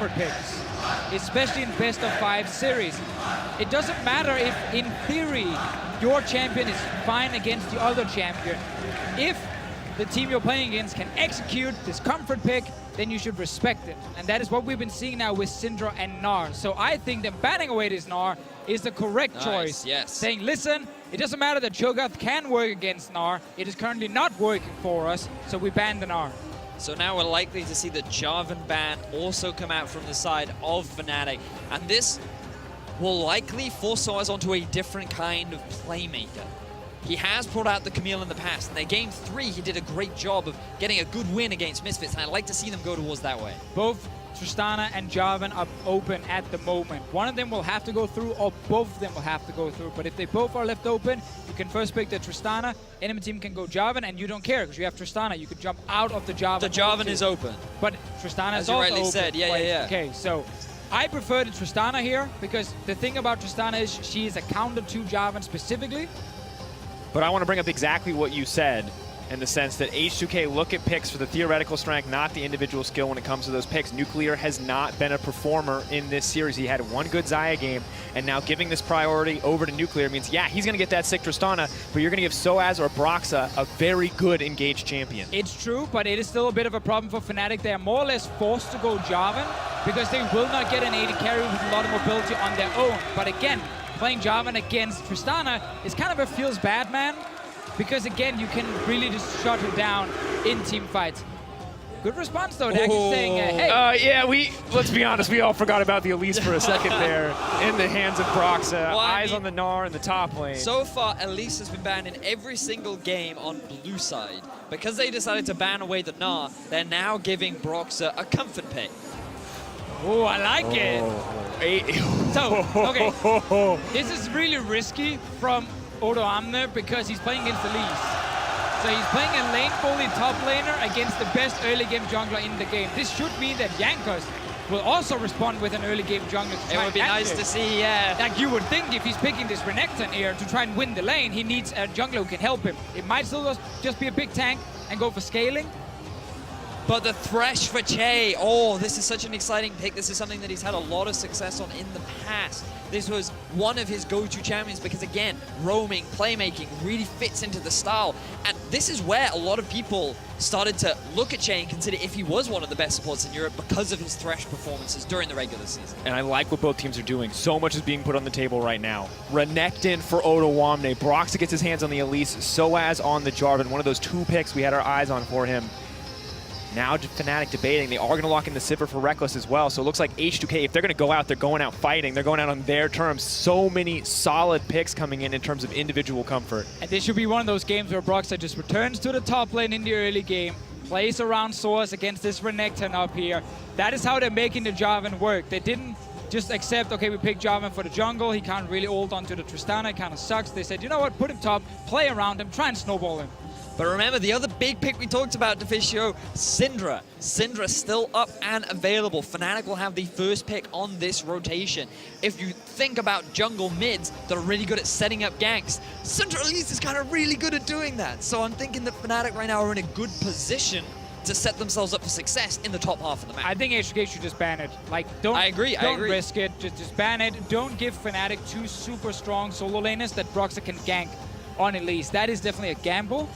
comfort picks, especially in best of 5 series. It doesn't matter if, in theory, your champion is fine against the other champion. If the team you're playing against can execute this comfort pick, then you should respect it. And that is what we've been seeing now with Syndra and Gnar. So I think that banning away this Gnar is the correct choice. Yes. Saying, listen, it doesn't matter that Cho'Gath can work against Gnar. It is currently not working for us, so we ban the Gnar. So now we're likely to see the Jarvan ban also come out from the side of Fnatic. And this will likely force us onto a different kind of playmaker. He has brought out the Camille in the past. In their game 3, he did a great job of getting a good win against Misfits, and I'd like to see them go towards that way. Both Tristana and Jarvan are open at the moment. One of them will have to go through, or both of them will have to go through. But if they both are left open, you can first pick the Tristana, enemy team can go Jarvan, and you don't care, because you have Tristana. You can jump out of the Jarvan. The Jarvan is open. But Tristana is you also rightly open. said, yeah. Okay, so I prefer the Tristana here, because the thing about Tristana is she is a counter to Jarvan specifically. But I want to bring up exactly what you said, in the sense that H2K look at picks for the theoretical strength, not the individual skill when it comes to those picks. Nuclear has not been a performer in this series. He had one good Xayah game, and now giving this priority over to Nuclear means, yeah, he's going to get that sick Tristana, but you're going to give Soaz or Broxa a very good engaged champion. It's true, but it is still a bit of a problem for Fnatic. They are more or less forced to go Jarvan, because they will not get an AD carry with a lot of mobility on their own. But again, playing Jarvan against Tristana is kind of a feels bad man, because again, you can really just shut her down in team fights. Good response though, actually saying, hey. Yeah, let's be honest, we all forgot about the Elise for a second there in the hands of Broxa. Well, Eyes on the Gnar in the top lane. So far, Elise has been banned in every single game on blue side. Because they decided to ban away the Gnar, they're now giving Broxa a comfort pick. Oh, I like it. So, okay, this is really risky from Odo Amner because he's playing against Elise. So he's playing a lane bully top laner against the best early game jungler in the game. This should mean that Jankos will also respond with an early game jungler. It would be nice to see, yeah. Like you would think if he's picking this Renekton here to try and win the lane, he needs a jungler who can help him. It might still just be a big tank and go for scaling. But the Thresh for Che, oh, this is such an exciting pick. This is something that he's had a lot of success on in the past. This was one of his go-to champions because, again, roaming, playmaking really fits into the style. And this is where a lot of people started to look at Che and consider if he was one of the best supports in Europe because of his Thresh performances during the regular season. And I like what both teams are doing. So much is being put on the table right now. Renekton for Odo Wamne. Broxa gets his hands on the Elise. Soaz on the Jarvan. One of those 2 picks we had our eyes on for him. Now Fnatic debating. They are going to lock in the Sivir for Reckless as well. So it looks like H2K, if they're going to go out, they're going out fighting. They're going out on their terms. So many solid picks coming in terms of individual comfort. And this should be one of those games where Broxa just returns to the top lane in the early game, plays around Source against this Renekton up here. That is how they're making the Jarvan work. They didn't just accept, okay, we picked Jarvan for the jungle. He can't really ult onto the Tristana. It kind of sucks. They said, you know what, put him top, play around him, try and snowball him. But remember, the other big pick we talked about, Deficio, Syndra. Syndra still up and available. Fnatic will have the first pick on this rotation. If you think about jungle mids that are really good at setting up ganks, Syndra at least is kind of really good at doing that. So I'm thinking that Fnatic right now are in a good position to set themselves up for success in the top half of the map. I think H2K should just ban it. Like, don't risk it. Just ban it. Don't give Fnatic 2 super strong solo laners that Broxa can gank on Elise. That is definitely a gamble.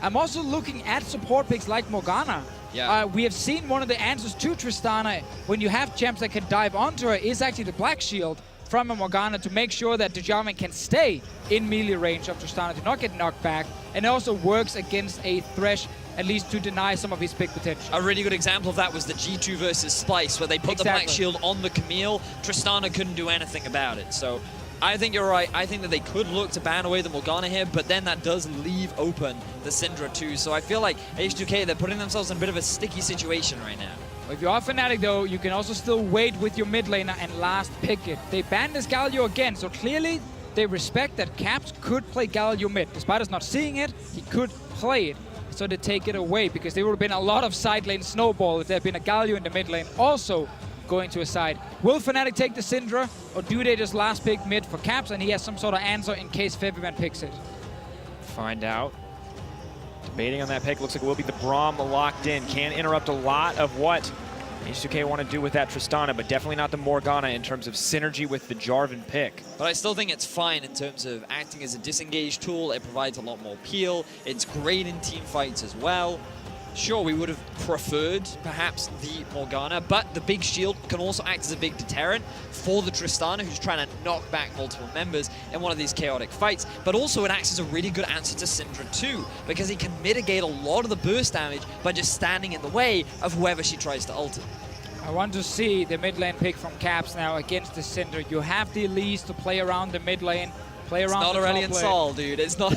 I'm also looking at support picks like Morgana. Yeah. We have seen one of the answers to Tristana when you have champs that can dive onto her is actually the Black Shield from a Morgana to make sure that the Jarvan can stay in melee range of Tristana, to not get knocked back. And it also works against a Thresh, at least to deny some of his pick potential. A really good example of that was the G2 versus Splice, where they put the Black Shield on the Camille. Tristana couldn't do anything about it. So I think you're right. I think that they could look to ban away the Morgana here, but then that does leave open the Syndra too. So I feel like H2K, they're putting themselves in a bit of a sticky situation right now. If you are Fnatic though, you can also still wait with your mid laner and last pick it. They banned this Galio again, so clearly they respect that Caps could play Galio mid. Despite us not seeing it, he could play it. So they take it away, because there would have been a lot of side lane snowball if there had been a Galio in the mid lane also going to a side. Will Fnatic take the Syndra, or do they just last pick mid for Caps and he has some sort of answer in case Febiman picks it? Find out. Debating on that pick. Looks like it will be the Braum locked in. Can interrupt a lot of what H2K want to do with that Tristana, but definitely not the Morgana in terms of synergy with the Jarvan pick. But I still think it's fine in terms of acting as a disengage tool. It provides a lot more peel. It's great in team fights as well. Sure, we would have preferred perhaps the Morgana, but the big shield can also act as a big deterrent for the Tristana, who's trying to knock back multiple members in one of these chaotic fights. But also it acts as a really good answer to Syndra too, because he can mitigate a lot of the burst damage by just standing in the way of whoever she tries to ult. I want to see the mid lane pick from Caps now against the Syndra. You have the Elise to play around the mid lane, play around the top lane. It's not Aurelion Sol, dude. It's not...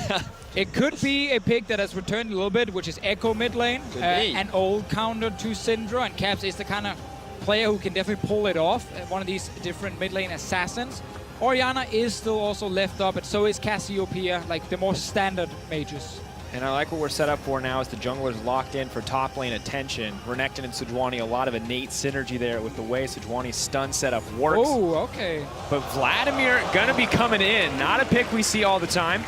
It could be a pick that has returned a little bit, which is Echo mid lane, an old counter to Syndra, and Caps is the kind of player who can definitely pull it off, one of these different mid lane assassins. Orianna is still also left up, and so is Cassiopeia, like the more standard mages. And I like what we're set up for now as the jungler's locked in for top lane attention. Renekton and Sejuani, a lot of innate synergy there with the way Sejuani's stun setup works. Oh, okay. But Vladimir gonna be coming in. Not a pick we see all the time.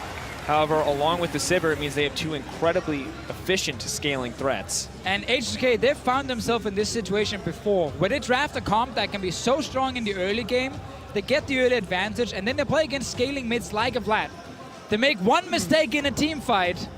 However, along with the Sivir, it means they have two incredibly efficient scaling threats. And H2K, they've found themselves in this situation before, where they draft a comp that can be so strong in the early game, they get the early advantage, and then they play against scaling mids like a Vlad. They make one mistake in a team fight,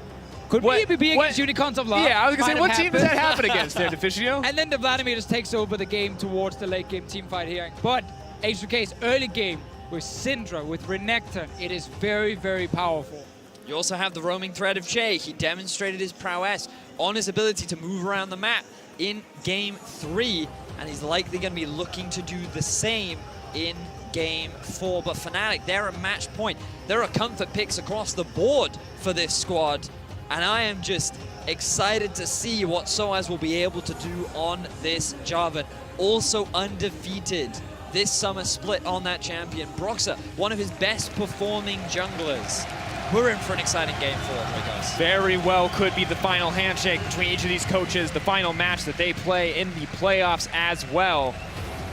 could maybe be against Unicorns of Love. Yeah, I was going to say, what team does that happen against there, Deficio? And then the Vladimir just takes over the game towards the late game team fight here. But H2K's early game with Syndra, with Renekton, it is very, very powerful. You also have the roaming threat of Che. He demonstrated his prowess on his ability to move around the map in Game 3, and he's likely going to be looking to do the same in Game 4. But Fnatic, they're at match point. There are comfort picks across the board for this squad, and I am just excited to see what Soaz will be able to do on this Jarvan. Also undefeated this summer split on that champion. Broxah, one of his best performing junglers. We're in for an exciting Game 4 here, guys. Very well could be the final handshake between each of these coaches, the final match that they play in the playoffs as well.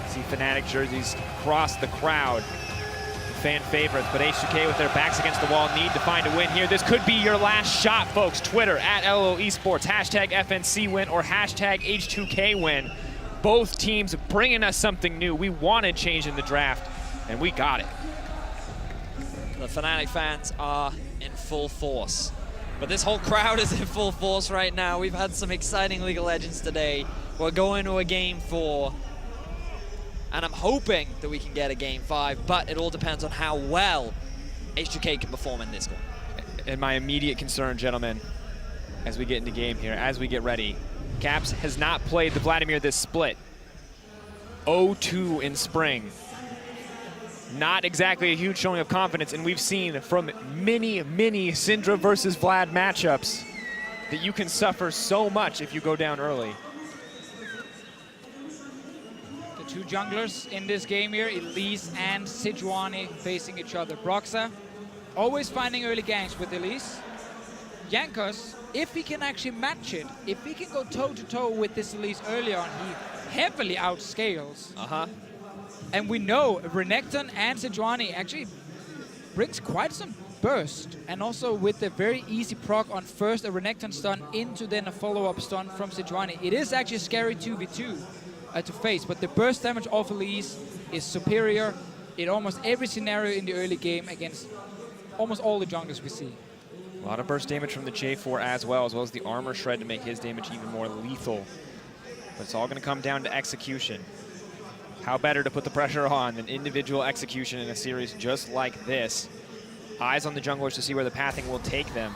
See Fnatic jerseys across the crowd. Fan favorites, but H2K with their backs against the wall need to find a win here. This could be your last shot, folks. Twitter at LO Esports, hashtag FNC win or hashtag H2K win. Both teams bringing us something new. We wanted change in the draft, and we got it. The Fnatic fans are in full force. But this whole crowd is in full force right now. We've had some exciting League of Legends today. We're going to a Game 4. And I'm hoping that we can get a Game 5, but it all depends on how well H2K can perform in this one. And my immediate concern, gentlemen, as we get into game here, as we get ready, Caps has not played the Vladimir this split. 0-2 in spring. Not exactly a huge showing of confidence, and we've seen from many Syndra versus Vlad matchups that you can suffer so much if you go down early. The two junglers in this game here, Elise and Sejuani, facing each other. Broxah always finding early ganks with Elise. Jankos, if he can actually match it, if he can go toe-to-toe with this Elise early on, he heavily outscales. And we know Renekton and Sejuani actually brings quite some burst. And also with the very easy proc on first a Renekton stun into then a follow-up stun from Sejuani. It is actually a scary 2v2 to face, but the burst damage of Elise is superior in almost every scenario in the early game against almost all the junglers we see. A lot of burst damage from the J4 as well as the armor shred to make his damage even more lethal. But it's all going to come down to execution. How better to put the pressure on than individual execution in a series just like this? Eyes on the junglers to see where the pathing will take them.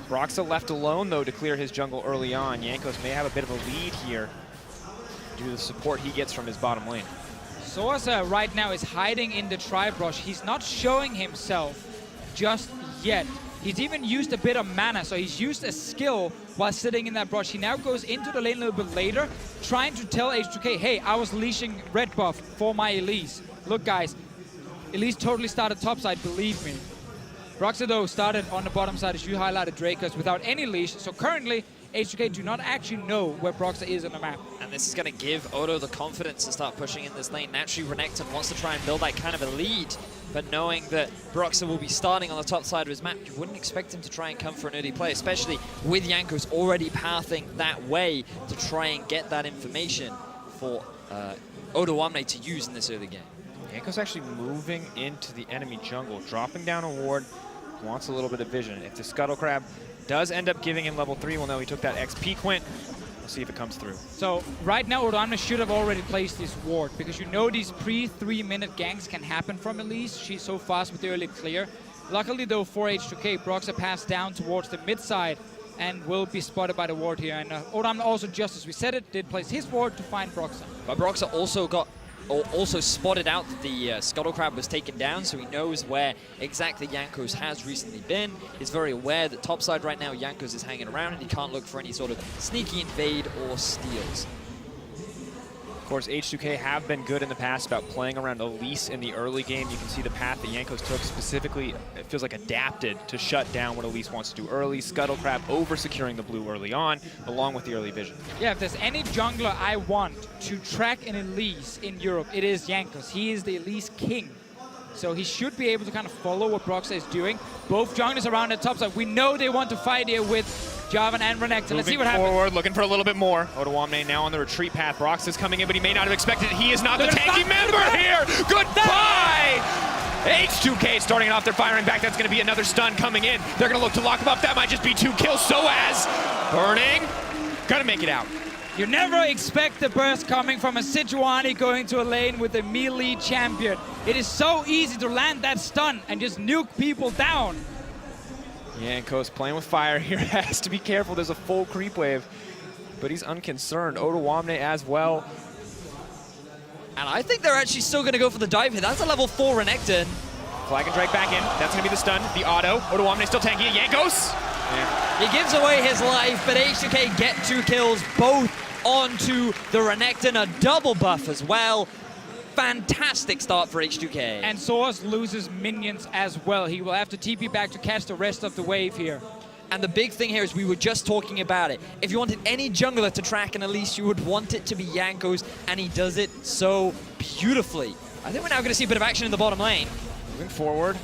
Broxah left alone, though, to clear his jungle early on. Jankos may have a bit of a lead here due to the support he gets from his bottom lane. Soaz right now is hiding in the tri-brush. He's not showing himself just yet. He's even used a bit of mana, so he's used a skill while sitting in that brush. He now goes into the lane a little bit later, trying to tell H2K, hey, I was leashing red buff for my Elise. Look, guys, Elise totally started topside, believe me. Broxah, though, started on the bottom side, as you highlighted, Dracos, without any leash. So currently, H2K do not actually know where Broxah is on the map. And this is going to give Odo the confidence to start pushing in this lane. Naturally, Renekton wants to try and build that kind of a lead, but knowing that Broxah will be starting on the top side of his map, you wouldn't expect him to try and come for an early play, especially with Jankos already pathing that way to try and get that information for Odoamne to use in this early game. Jankos actually moving into the enemy jungle, dropping down a ward, wants a little bit of vision. If the Scuttle Crab does end up giving him level 3, we'll know he took that XP Quint. We'll see if it comes through. So right now, Odoamne should have already placed this ward, because you know these pre-3-minute ganks can happen from Elise. She's so fast with the early clear. Luckily though for H2K, Broxah passed down towards the mid side and will be spotted by the ward here. And Odoamne also, just as we said it, did place his ward to find Broxah. But Broxah also spotted out that the Scuttle Crab was taken down, so he knows where exactly Jankos has recently been. He's very aware that topside right now, Jankos is hanging around and he can't look for any sort of sneaky invade or steals. Of course, H2K have been good in the past about playing around Elise in the early game. You can see the path that Jankos took specifically, it feels like adapted to shut down what Elise wants to do early. Scuttle Crab over securing the blue early on, along with the early vision. Yeah, if there's any jungler I want to track an Elise in Europe, it is Jankos. He is the Elise king. So he should be able to kind of follow what Broxah is doing. Both junglers around the top side. We know they want to fight here with Jarvan and Renekton. Let's see what happens. Forward, looking for a little bit more. Odoamne now on the retreat path. Broxah is coming in, but he may not have expected it. He is not the tanky member here. Goodbye! H2K starting it off. They're firing back. That's going to be another stun coming in. They're going to look to lock him up. That might just be 2 kills. Soaz burning. Gonna make it out. You never expect the burst coming from a Sejuani going to a lane with a melee champion. It is so easy to land that stun and just nuke people down. Jankos playing with fire here. Has to be careful. There's a full creep wave, but he's unconcerned. Odoamne as well. And I think they're actually still going to go for the dive here. That's a level 4 Renekton. Flag and Drake back in. That's going to be the stun. The auto. Odoamne still tanking it. Jankos. Yeah. He gives away his life, but H2K get 2 kills, both onto the Renekton. A double buff as well. Fantastic start for H2K. And Soaz loses minions as well. He will have to TP back to catch the rest of the wave here. And the big thing here is we were just talking about it. If you wanted any jungler to track an Elise, you would want it to be Jankos, and he does it so beautifully. I think we're now going to see a bit of action in the bottom lane. Moving forward.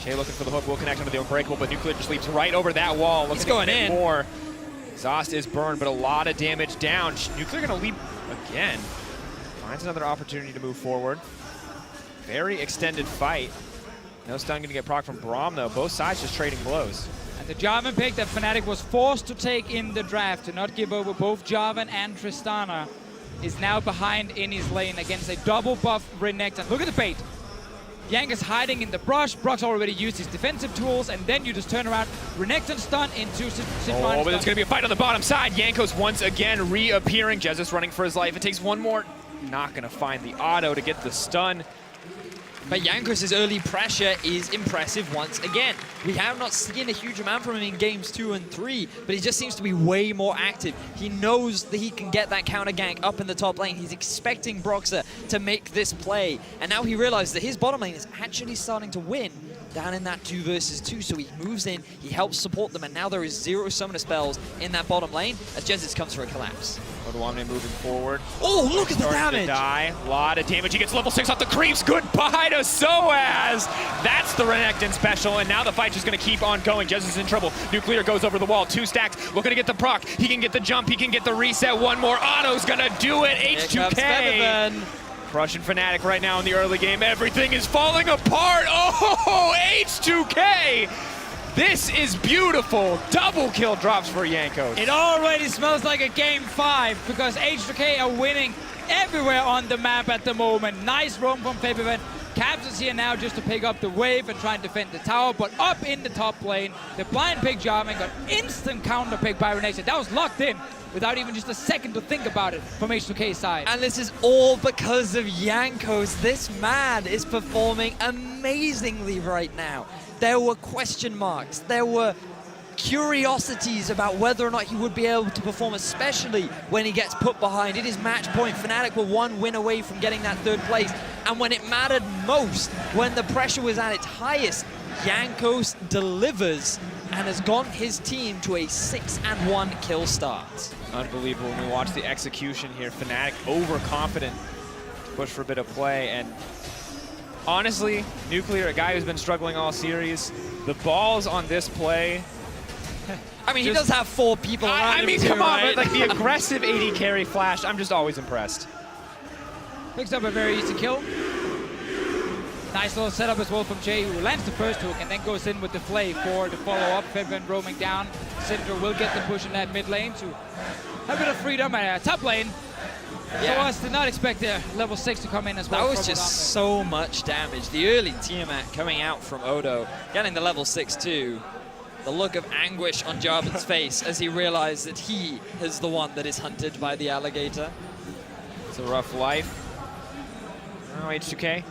Shay looking for the hook. Will connect onto the Unbreakable, but Nuclear just leaps right over that wall. He's going in. More. Exhaust is burned, but a lot of damage down. Nuclear going to leap again. Finds another opportunity to move forward. Very extended fight. No stun going to get proc from Braum, though. Both sides just trading blows. And the Jarvan pick that Fnatic was forced to take in the draft to not give over both Jarvan and Tristana is now behind in his lane against a double buff Renekton. Look at the bait. Yank is hiding in the brush. Brock's already used his defensive tools, and then you just turn around. Renekton stun into Sejuani. Oh, but there's going to be a fight on the bottom side. Jankos once again reappearing. Jesus running for his life. It takes one more. Not going to find the auto to get the stun. But Jankos' early pressure is impressive once again. We have not seen a huge amount from him in games 2 and 3, but he just seems to be way more active. He knows that he can get that counter gank up in the top lane. He's expecting Broxah to make this play, and now he realizes that his bottom lane is actually starting to win down in that 2 versus 2, so he moves in, he helps support them, and now there is 0 summoner spells in that bottom lane as Jesus comes for a collapse. Odoamne moving forward. Oh, look at the damage! To die. A lot of damage. He gets level 6 off the creeps. Goodbye to Soaz. That's the Renekton special, and now the fight's just going to keep on going. Jesus is in trouble. Nuclear goes over the wall. 2 stacks. Looking to get the proc. He can get the jump. He can get the reset. One more. Auto's going to do it. H2K. Crushing Fnatic right now in the early game. Everything is falling apart. Oh, H2K. This is beautiful. Double kill drops for Jankos. It already smells like a game 5 because H2K are winning everywhere on the map at the moment. Nice roam from Fabian. Caps is here now just to pick up the wave and try and defend the tower, but up in the top lane, the blind pick Jarvan got instant counter pick by Renekton. That was locked in without even just a second to think about it from H2K's side. And this is all because of Jankos. This man is performing amazingly right now. There were question marks. There were curiosities about whether or not he would be able to perform, especially when he gets put behind. It is match point. Fnatic were 1 win away from getting that 3rd place. And when it mattered most, when the pressure was at its highest, Jankos delivers and has gotten his team to a 6-1 kill start. Unbelievable when we watch the execution here. Fnatic overconfident to push for a bit of play, and honestly, Nuclear, a guy who's been struggling all series, the balls on this play. I mean, he does have 4 people around him. I mean, come on, but like the aggressive AD carry flash, I'm just always impressed. Picks up a very easy kill. Nice little setup as well from Jay, who lands the first hook and then goes in with the flay for the follow-up. Fedvin roaming down. Syndra will get the push in that mid lane to have a bit of freedom. Top lane. Yeah. Soaz did not expect the level 6 to come in as well. That was just so much damage. The early Tiamat coming out from Odo, getting the level 6 too. The look of anguish on Jarvan's face as he realized that he is the one that is hunted by the alligator. It's a rough life. Now H2K.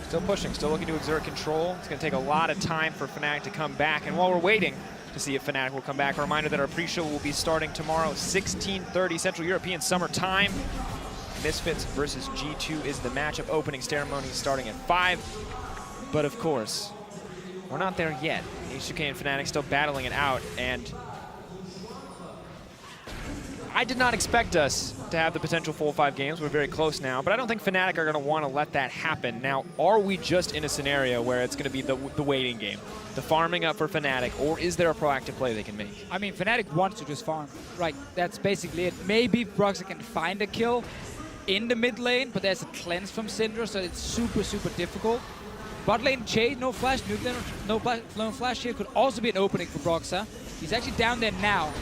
Still pushing, still looking to exert control. It's going to take a lot of time for Fnatic to come back. And while we're waiting to see if Fnatic will come back, a reminder that our pre-show will be starting tomorrow, 16:30 Central European Summer Time. Misfits versus G2 is the matchup. Opening ceremony starting at 5. But of course, we're not there yet. H2K and Fnatic still battling it out. And I did not expect us to have the potential full 5 games. We're very close now, but I don't think Fnatic are going to want to let that happen. Now, are we just in a scenario where it's going to be the waiting game, the farming up for Fnatic, or is there a proactive play they can make? I mean, Fnatic wants to just farm. Right, that's basically it. Maybe Broxah can find a kill in the mid lane, but there's a cleanse from Syndra, so it's super, super difficult. Bot lane, Jay, no flash, no flash here could also be an opening for Broxah. He's actually down there now.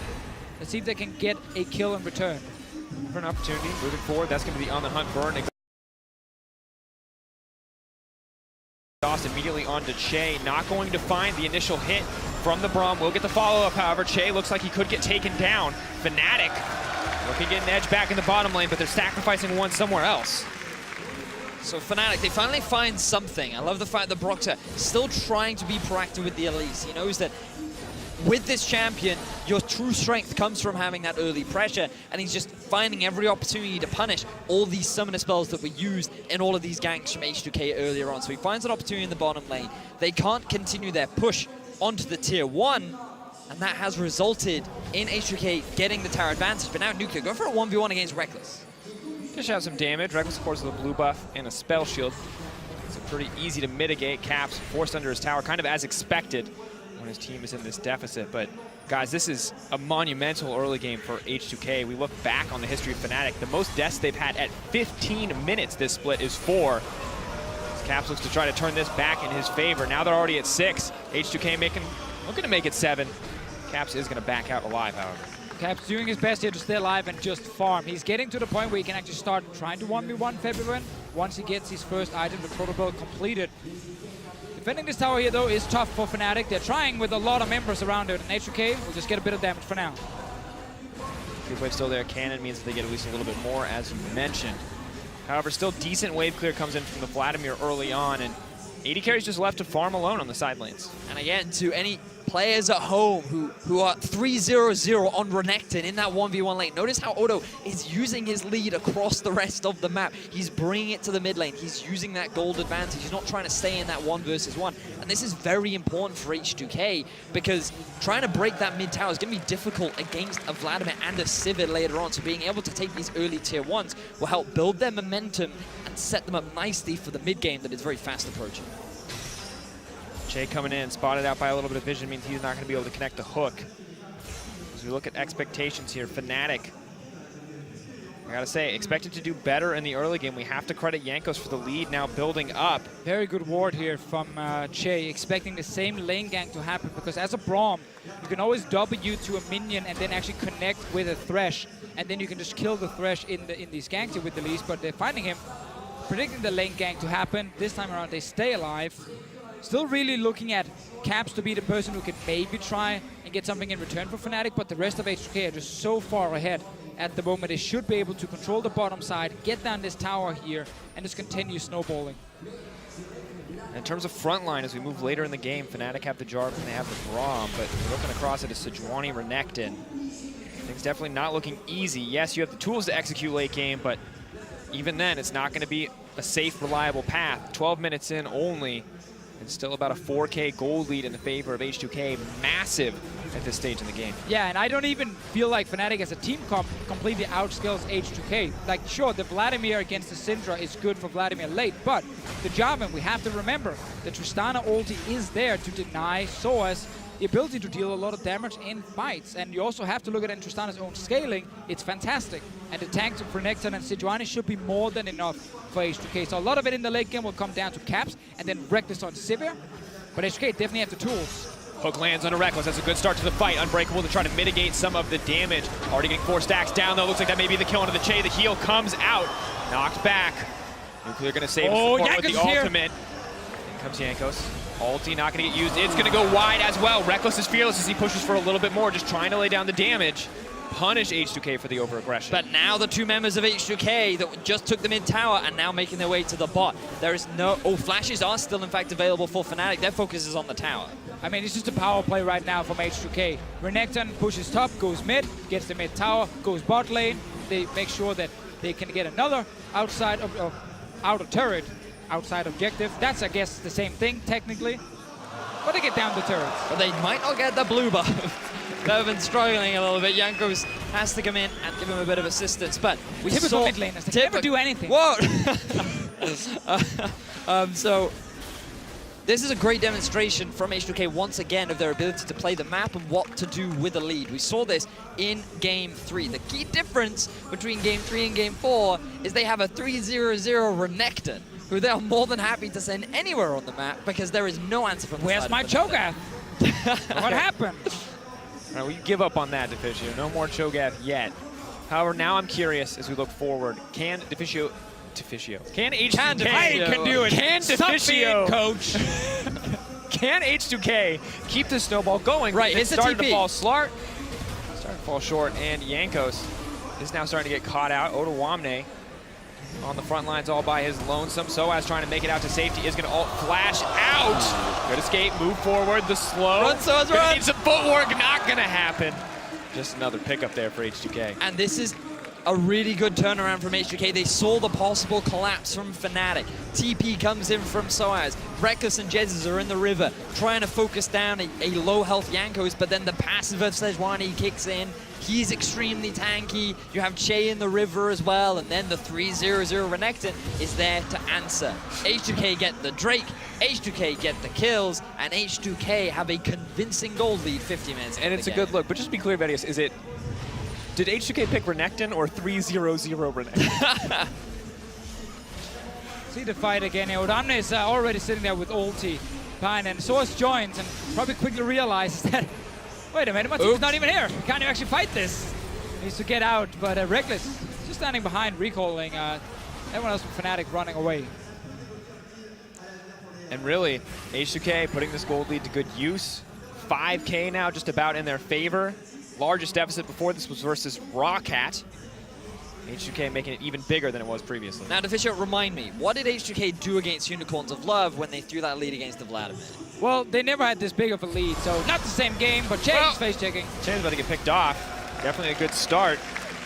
Let's see if they can get a kill in return. For an opportunity, moving forward, that's going to be on the hunt burn. Exhaust immediately onto Che, not going to find the initial hit from the Braum. Will get the follow-up, however. Che looks like he could get taken down. Fnatic looking to get an edge back in the bottom lane, but they're sacrificing one somewhere else. So Fnatic, they finally find something. I love the fact that Broxah still trying to be proactive with the Elise. He knows that with this champion, your true strength comes from having that early pressure, and he's just finding every opportunity to punish all these summoner spells that were used in all of these ganks from H2K earlier on. So he finds an opportunity in the bottom lane. They can't continue their push onto the tier 1, and that has resulted in H2K getting the tower advantage. But now Nuclear go for a 1v1 against Reckless. Dish out some damage. Reckless, of course, with a blue buff and a spell shield. So pretty easy to mitigate. Caps forced under his tower, kind of as expected when his team is in this deficit. But guys, this is a monumental early game for H2K. We look back on the history of Fnatic. The most deaths they've had at 15 minutes this split is 4. Caps looks to try to turn this back in his favor. Now they're already at 6. H2K looking to make it 7. Caps is going to back out alive, however. Caps doing his best here to stay alive and just farm. He's getting to the point where he can actually start trying to 1v1 February once he gets his first item, the protocol, completed. Defending this tower here, though, is tough for Fnatic. They're trying with a lot of members around it, and H2K will just get a bit of damage for now. Creep wave still there. Cannon means that they get at least a little bit more, as you mentioned. However, still decent wave clear comes in from the Vladimir early on, and AD Carry's just left to farm alone on the side lanes. And again, to any players at home who are 3-0-0 on Renekton in that 1v1 lane. Notice how Odo is using his lead across the rest of the map. He's bringing it to the mid lane. He's using that gold advantage. He's not trying to stay in that 1 versus 1. And this is very important for H2K because trying to break that mid tower is going to be difficult against a Vladimir and a Sivir later on. So being able to take these early tier 1s will help build their momentum and set them up nicely for the mid game that is very fast approaching. Che coming in, spotted out by a little bit of vision, means he's not going to be able to connect the hook. As we look at expectations here, Fnatic, I gotta say, expected to do better in the early game. We have to credit Jankos for the lead now building up. Very good ward here from Che, expecting the same lane gang to happen, because as a Braum, you can always W to a minion and then actually connect with a Thresh, and then you can just kill the Thresh in these ganks here with the least, but they're finding him, predicting the lane gang to happen. This time around, they stay alive. Still really looking at Caps to be the person who can maybe try and get something in return for Fnatic, but the rest of H2K are just so far ahead at the moment. They should be able to control the bottom side, get down this tower here, and just continue snowballing. In terms of frontline, as we move later in the game, Fnatic have the Jarvan and they have the Braum, but looking across it is Sejuani, Renekton. Things definitely not looking easy. Yes, you have the tools to execute late game, but even then, it's not going to be a safe, reliable path. 12 minutes in only. And still about a 4K gold lead in the favor of H2K. Massive at this stage in the game. Yeah, and I don't even feel like Fnatic as a team completely outskills H2K. Like, sure, the Vladimir against the Syndra is good for Vladimir late, but the Jarvan, we have to remember, the Tristana ulti is there to deny Soaz the ability to deal a lot of damage in fights. And you also have to look at Tristana's own scaling. It's fantastic. And the tanks of Renekton and Sejuani should be more than enough for H2K. So a lot of it in the late game will come down to Caps and then Reckless on Sivir. But H2K definitely have the tools. Hook lands on a Reckless. That's a good start to the fight. Unbreakable to try to mitigate some of the damage. Already getting 4 stacks down, though. Looks like that may be the kill onto the Che. The heal comes out. Knocked back. Nuclear going to save the support with the ultimate. In comes Jankos. Ulti not going to get used. It's going to go wide as well. Reckless is fearless as he pushes for a little bit more, just trying to lay down the damage. Punish H2K for the over-aggression. But now the 2 members of H2K that just took the mid tower are now making their way to the bot. There is no... Oh, flashes are still, in fact, available for Fnatic. Their focus is on the tower. I mean, it's just a power play right now from H2K. Renekton pushes top, goes mid, gets the mid tower, goes bot lane. They make sure that they can get another outer turret, outside objective. That's, I guess, the same thing, technically. But they get down the turrets. But they might not get the blue buff. They've been struggling a little bit. Jankos has to come in and give him a bit of assistance. But we Typical saw... mid laners. They never do anything. Whoa! So this is a great demonstration from H2K once again of their ability to play the map and what to do with a lead. We saw this in Game 3. The key difference between Game 3 and Game 4 is they have a 3-0-0 Renekton, who they are more than happy to send anywhere on the map because there is no answer from the Where's side my of Cho'Gath? What happened? All right, we give up on that, Deficio. No more Cho'Gath yet. However, now I'm curious as we look forward. Can Deficio... Can H2K... I can do it. Can Deficio... Coach. Can H2K keep the snowball going? Right, it's a starting TP. to fall starting to fall short, and Jankos is now starting to get caught out. Oda on the front lines all by his lonesome. Soaz trying to make it out to safety is going to ult flash out. Good escape, move forward, the slow. Run, Soaz, run! Need some footwork, not going to happen. Just another pickup there for H2K. And this is a really good turnaround from H2K. They saw the possible collapse from Fnatic. TP comes in from Soaz. Reckless and Jesus are in the river, trying to focus down a low health Jankos, but then the passive of Sejuani kicks in. He's extremely tanky. You have Che in the river as well, and then the 3-0-0 Renekton is there to answer. H2K get the Drake, H2K get the kills, and H2K have a convincing gold lead 50 minutes And it's a good look, but just to be clear, Vedius, is it... Did H2K pick Renekton or 3-0-0 Renekton? See the fight again here. Odamne is already sitting there with ulti behind, and Source joins and probably quickly realizes that, wait a minute, my team's not even here. Can't even actually fight this. Needs to get out, but Reckless just standing behind, recalling. Everyone else from Fnatic running away. And really, H2K putting this gold lead to good use. 5K now just about in their favor. Largest deficit before this was versus Rawcat. H2K making it even bigger than it was previously. Now, Deficio, remind me, what did H2K do against Unicorns of Love when they threw that lead against the Vladimir? Well, they never had this big of a lead, so not the same game, but James face checking. James about to get picked off. Definitely a good start.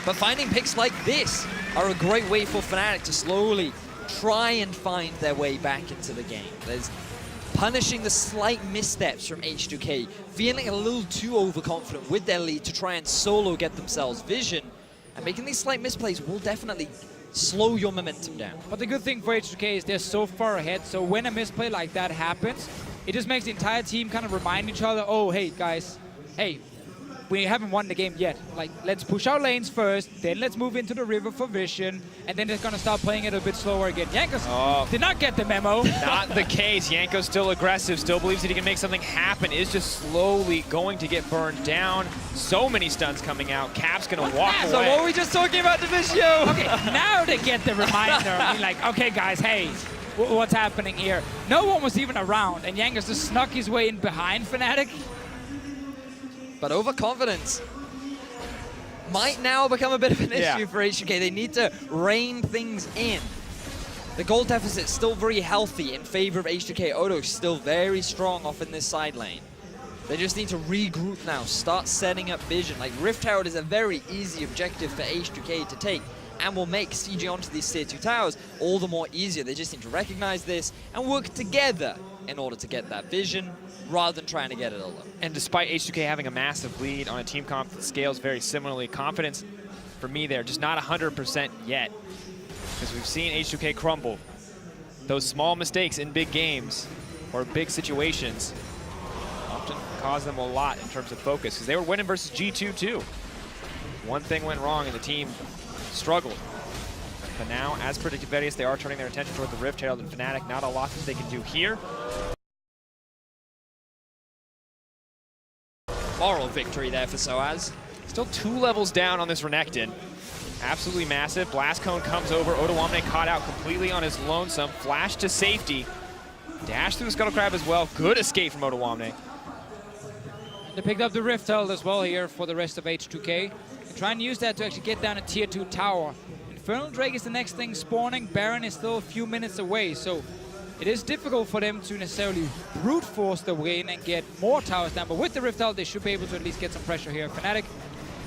But finding picks like this are a great way for Fnatic to slowly try and find their way back into the game. There's punishing the slight missteps from H2K, feeling a little too overconfident with their lead to try and solo get themselves vision, and making these slight misplays will definitely slow your momentum down. But the good thing for H2K is they're so far ahead, so when a misplay like that happens, it just makes the entire team kind of remind each other, oh, hey, guys, hey, we haven't won the game yet. Like, let's push our lanes first, then let's move into the river for vision, and then they're going to start playing it a bit slower again. Jankos did not get the memo. Not the case. Jankos still aggressive, still believes that he can make something happen, is just slowly going to get burned down. So many stuns coming out. Cap's going to walk away. So what were we just talking about, Deficio? Okay, now they get the reminder. I mean, like, okay, guys, hey, what's happening here? No one was even around, and Jankos just snuck his way in behind Fnatic. But overconfidence might now become a bit of an issue for H2K. They need to rein things in. The goal deficit is still very healthy in favor of H2K. Odo's still very strong off in this side lane. They just need to regroup now, start setting up vision. Like, Rift Herald is a very easy objective for H2K to take and will make CG onto these tier 2 towers all the more easier. They just need to recognize this and work together in order to get that vision, rather than trying to get it alone. And despite H2K having a massive lead on a team comp that scales very similarly, confidence for me there, just not 100% yet. Because we've seen H2K crumble. Those small mistakes in big games or big situations often caused them a lot in terms of focus, because they were winning versus G2 too. One thing went wrong and the team struggled. But now, as predicted, Vedius, they are turning their attention toward the Rift Herald and Fnatic. Not a lot that they can do here. Moral victory there for Soaz. Still 2 levels down on this Renekton. Absolutely massive. Blast Cone comes over. Odoamne caught out completely on his lonesome. Flash to safety. Dash through the Scuttle Crab as well. Good escape from Odoamne. They picked up the Rift Herald as well here for the rest of H2K. And try and use that to actually get down a tier 2 tower. Infernal Drake is the next thing spawning. Baron is still a few minutes away, so it is difficult for them to necessarily brute force the way in and get more towers down. But with the Rift Herald, they should be able to at least get some pressure here. Fnatic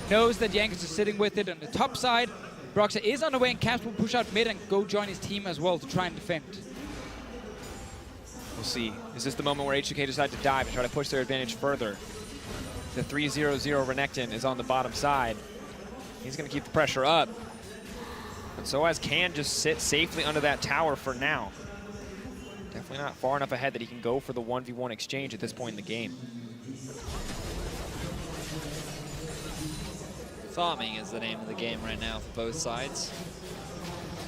knows that Jankos is sitting with it on the top side. Broxah is on the way, and Caps will push out mid and go join his team as well to try and defend. We'll see. Is this the moment where H2K decide to dive and try to push their advantage further? The 3-0-0 Renekton is on the bottom side. He's going to keep the pressure up. But Soaz can just sit safely under that tower for now. Definitely not far enough ahead that he can go for the 1v1 exchange at this point in the game. Farming is the name of the game right now for both sides.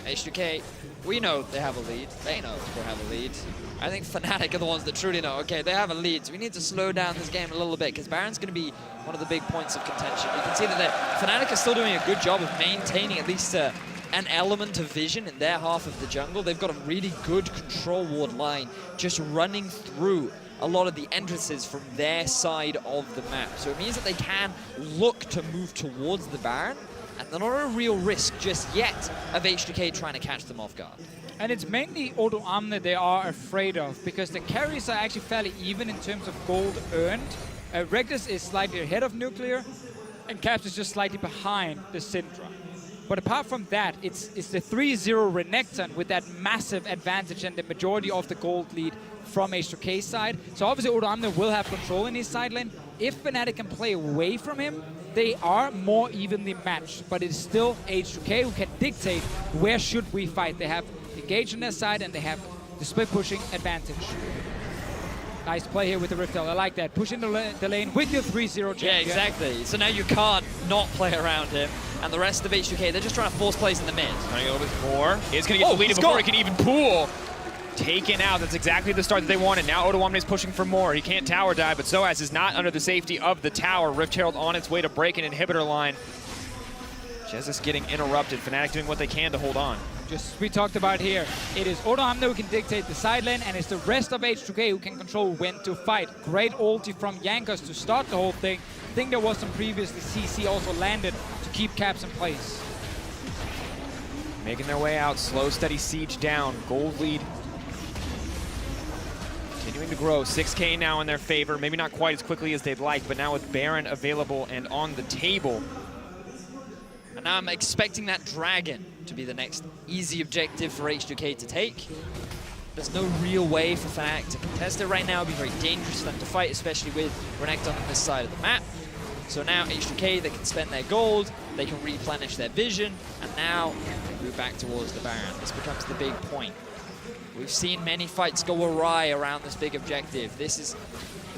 H2K, we know they have a lead. They know they have a lead. I think Fnatic are the ones that truly know, okay, they have a lead, so we need to slow down this game a little bit, because Baron's going to be one of the big points of contention. You can see that Fnatic are still doing a good job of maintaining at least an element of vision in their half of the jungle. They've got a really good control ward line just running through a lot of the entrances from their side of the map. So it means that they can look to move towards the Baron, and they're not a real risk just yet of H2K trying to catch them off guard. And it's mainly Odoamne they are afraid of, because the carries are actually fairly even in terms of gold earned. Reckless is slightly ahead of Nuclear, and Caps is just slightly behind the Syndra. But apart from that, it's the 3-0 Renekton with that massive advantage and the majority of the gold lead from H2K's side. So obviously Odoamne will have control in his side lane. If Fnatic can play away from him, they are more evenly matched. But it's still H2K who can dictate where should we fight. They have engaged on their side and they have the split pushing advantage. Nice play here with the Rift Herald. I like that. Pushing the lane with your 3-0 champion. Yeah, exactly. So now you can't not play around him. And the rest of H2K, they're just trying to force plays in the mid. Running a little bit more. He's going to get the lead before he can even pool. Taken out. That's exactly the start that they wanted. Now Odoamne is pushing for more. He can't tower dive, but Soaz is not under the safety of the tower. Rift Herald on its way to break an inhibitor line. Jesus getting interrupted. Fnatic doing what they can to hold on. Just as we talked about here, it is Odoamne who can dictate the side lane, and it's the rest of H2K who can control when to fight. Great ulti from Jankos to start the whole thing. I think there was some previously CC also landed to keep Caps in place. Making their way out, slow, steady siege down. Gold lead continuing to grow. 6K now in their favor. Maybe not quite as quickly as they'd like, but now with Baron available and on the table. And now I'm expecting that Dragon to be the next easy objective for H2K to take. There's no real way for Fnatic to contest it right now. It would be very dangerous for them to fight, especially with Renekton on this side of the map. So now H2K, they can spend their gold, they can replenish their vision, and now they move back towards the Baron. This becomes the big point. We've seen many fights go awry around this big objective. There's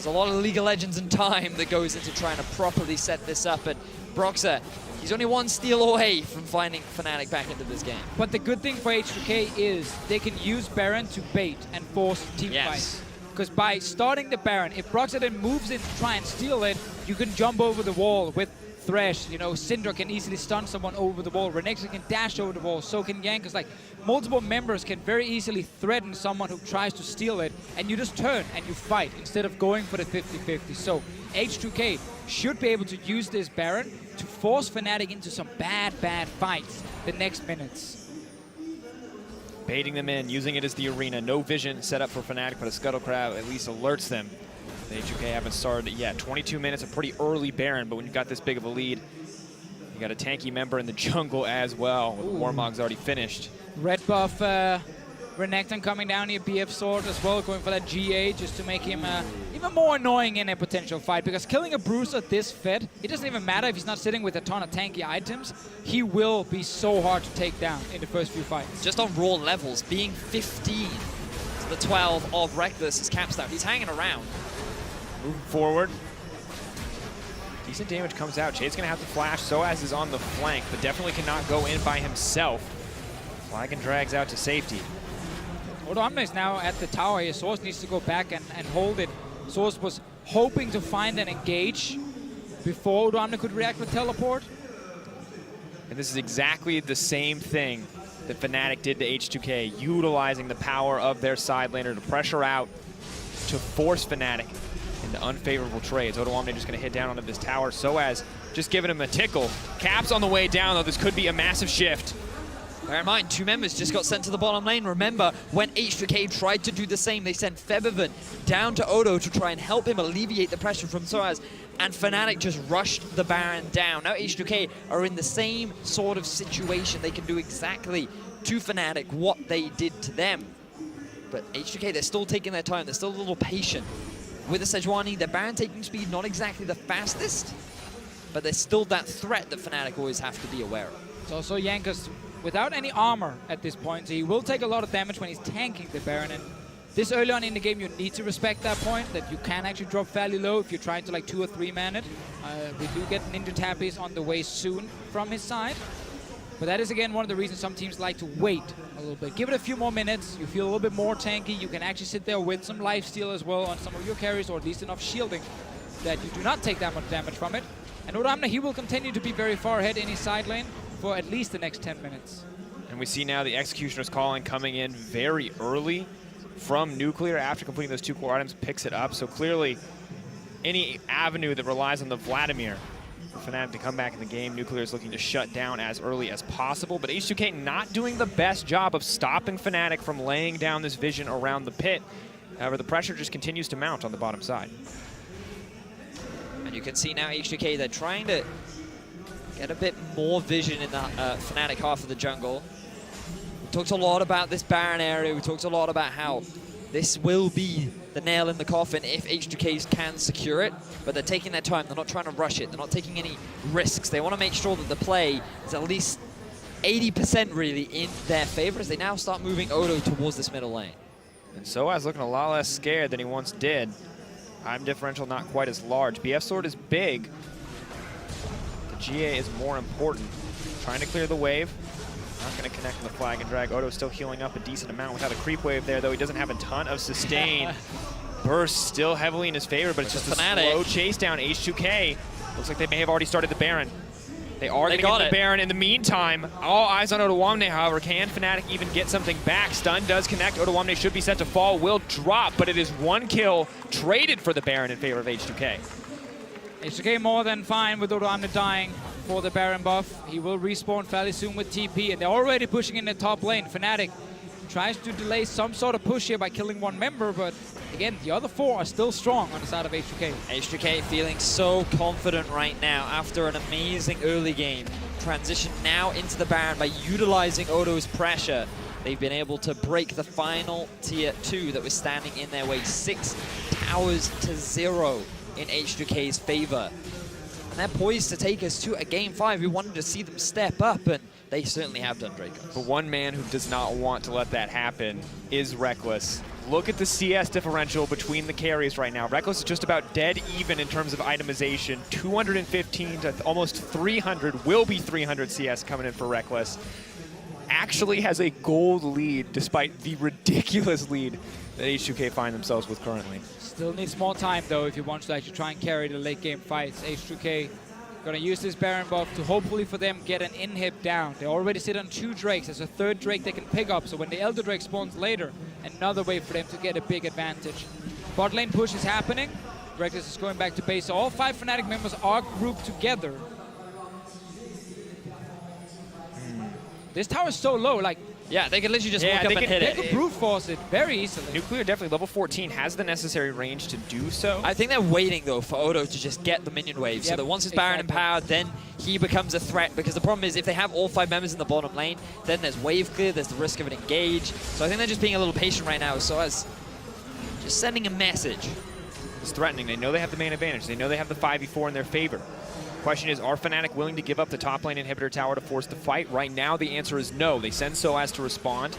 a lot of League of Legends and time that goes into trying to properly set this up, and Broxah, he's only one steal away from finding Fnatic back into this game. But the good thing for H2K is they can use Baron to bait and force team fights. Because by starting the Baron, if Broxah then moves in to try and steal it, you can jump over the wall with Thresh. You know, Syndra can easily stun someone over the wall. Renekton can dash over the wall. So can Jankos. Like, multiple members can very easily threaten someone who tries to steal it, and you just turn and you fight instead of going for the 50-50. So H2K should be able to use this Baron to force Fnatic into some bad fights the next minutes. Baiting them in, using it as the arena. No vision set up for Fnatic, but a Scuttle Crab at least alerts them. The H2K haven't started yet. 22 minutes, a pretty early Baron, but when you've got this big of a lead, you got a tanky member in the jungle as well, with Warmog's already finished. Red buff Renekton coming down here, BF Sword as well, going for that GA just to make him even more annoying in a potential fight. Because killing a Bruiser this fed, it doesn't even matter if he's not sitting with a ton of tanky items. He will be so hard to take down in the first few fights. Just on raw levels, being 15 to the 12 of Reckless is Capstar. He's hanging around. Moving forward. Decent damage comes out. Jade's gonna have to flash. Soaz is on the flank, but definitely cannot go in by himself. Flag and drags out to safety. Odoamne is now at the tower here. Source needs to go back and hold it. Source was hoping to find and engage before Odoamne could react with teleport. And this is exactly the same thing that Fnatic did to H2K, utilizing the power of their side laner to pressure out, to force Fnatic into unfavorable trades. Odoamne just going to hit down onto this tower. Soaz just giving him a tickle. Caps on the way down, though. This could be a massive shift. Bear in mind, 2 members just got sent to the bottom lane. Remember, when H2K tried to do the same, they sent Febiven down to Odo to try and help him alleviate the pressure from Soaz, and Fnatic just rushed the Baron down. Now H2K are in the same sort of situation. They can do exactly to Fnatic what they did to them. But H2K, they're still taking their time. They're still a little patient. With the Sejuani, their Baron taking speed, not exactly the fastest, but there's still that threat that Fnatic always have to be aware of. It's also Jankos without any armor at this point, so he will take a lot of damage when he's tanking the Baron. And this early on in the game, you need to respect that point, that you can actually drop fairly low if you're trying to like 2 or 3 man it. We do get Ninja Tappies on the way soon from his side. But that is, again, one of the reasons some teams like to wait a little bit. Give it a few more minutes. You feel a little bit more tanky. You can actually sit there with some lifesteal as well on some of your carries, or at least enough shielding that you do not take that much damage from it. And Odoamne, he will continue to be very far ahead in his side lane for at least the next 10 minutes. And we see now the Executioner's Calling coming in very early from Nuclear after completing those 2 core items, picks it up. So clearly, any avenue that relies on the Vladimir for Fnatic to come back in the game, Nuclear is looking to shut down as early as possible. But H2K not doing the best job of stopping Fnatic from laying down this vision around the pit. However, the pressure just continues to mount on the bottom side. And you can see now H2K, they're trying to get a bit more vision in the Fnatic half of the jungle. We talked a lot about this Baron area. We talked a lot about how this will be the nail in the coffin if H2Ks can secure it, but they're taking their time. They're not trying to rush it. They're not taking any risks. They want to make sure that the play is at least 80% really in their favor as they now start moving Odo towards this middle lane. And Soaz looking a lot less scared than he once did. Time differential not quite as large. BF Sword is big. The GA is more important. Trying to clear the wave. Not going to connect on the flag and drag. Odo still healing up a decent amount without a creep wave there, though he doesn't have a ton of sustain. Burst still heavily in his favor, but it's just a slow chase down. H2K looks like they may have already started the Baron. They are going to get the Baron. In the meantime, all eyes on Odoamne, however. Can Fnatic even get something back? Stun does connect. Odoamne should be set to fall, will drop, but it is 1 kill traded for the Baron in favor of H2K. H2K more than fine with Odoamne dying for the Baron buff. He will respawn fairly soon with TP, and they're already pushing in the top lane. Fnatic tries to delay some sort of push here by killing 1 member, but again, the other 4 are still strong on the side of H2K. H2K feeling so confident right now after an amazing early game. Transition now into the Baron by utilizing Odo's pressure. They've been able to break the final tier 2 that was standing in their way. 6 towers to 0 in H2K's favor. And they're poised to take us to a game 5. We wanted to see them step up, and they certainly have done, Draco. But one man who does not want to let that happen is Rekkles. Look at the CS differential between the carries right now. Rekkles is just about dead even in terms of itemization. 215 to almost 300, will be 300 CS coming in for Rekkles. Actually has a gold lead despite the ridiculous lead that H2K find themselves with currently. Still needs more time, though, if he wants to actually try and carry the late game fights. H2K gonna use this Baron buff to hopefully for them get an inhib down. They already sit on 2 Drakes. There's a 3rd Drake they can pick up, so when the Elder Drake spawns later, another way for them to get a big advantage. Bot lane push is happening. Rekkles is going back to base. So all 5 Fnatic members are grouped together. This tower is so low, like... Yeah, they can literally just walk up and hit it. They could brute force it very easily. Nuclear definitely level 14 has the necessary range to do so. I think they're waiting, though, for Odo to just get the minion wave. So that once his Baron empowered, then he becomes a threat. Because the problem is, if they have all 5 members in the bottom lane, then there's wave clear, there's the risk of an engage. So I think they're just being a little patient right now. So as just sending a message. It's threatening. They know they have the main advantage. They know they have the 5v4 in their favor. Question is, are Fnatic willing to give up the top lane inhibitor tower to force the fight? Right now, the answer is no. They send Soaz to respond.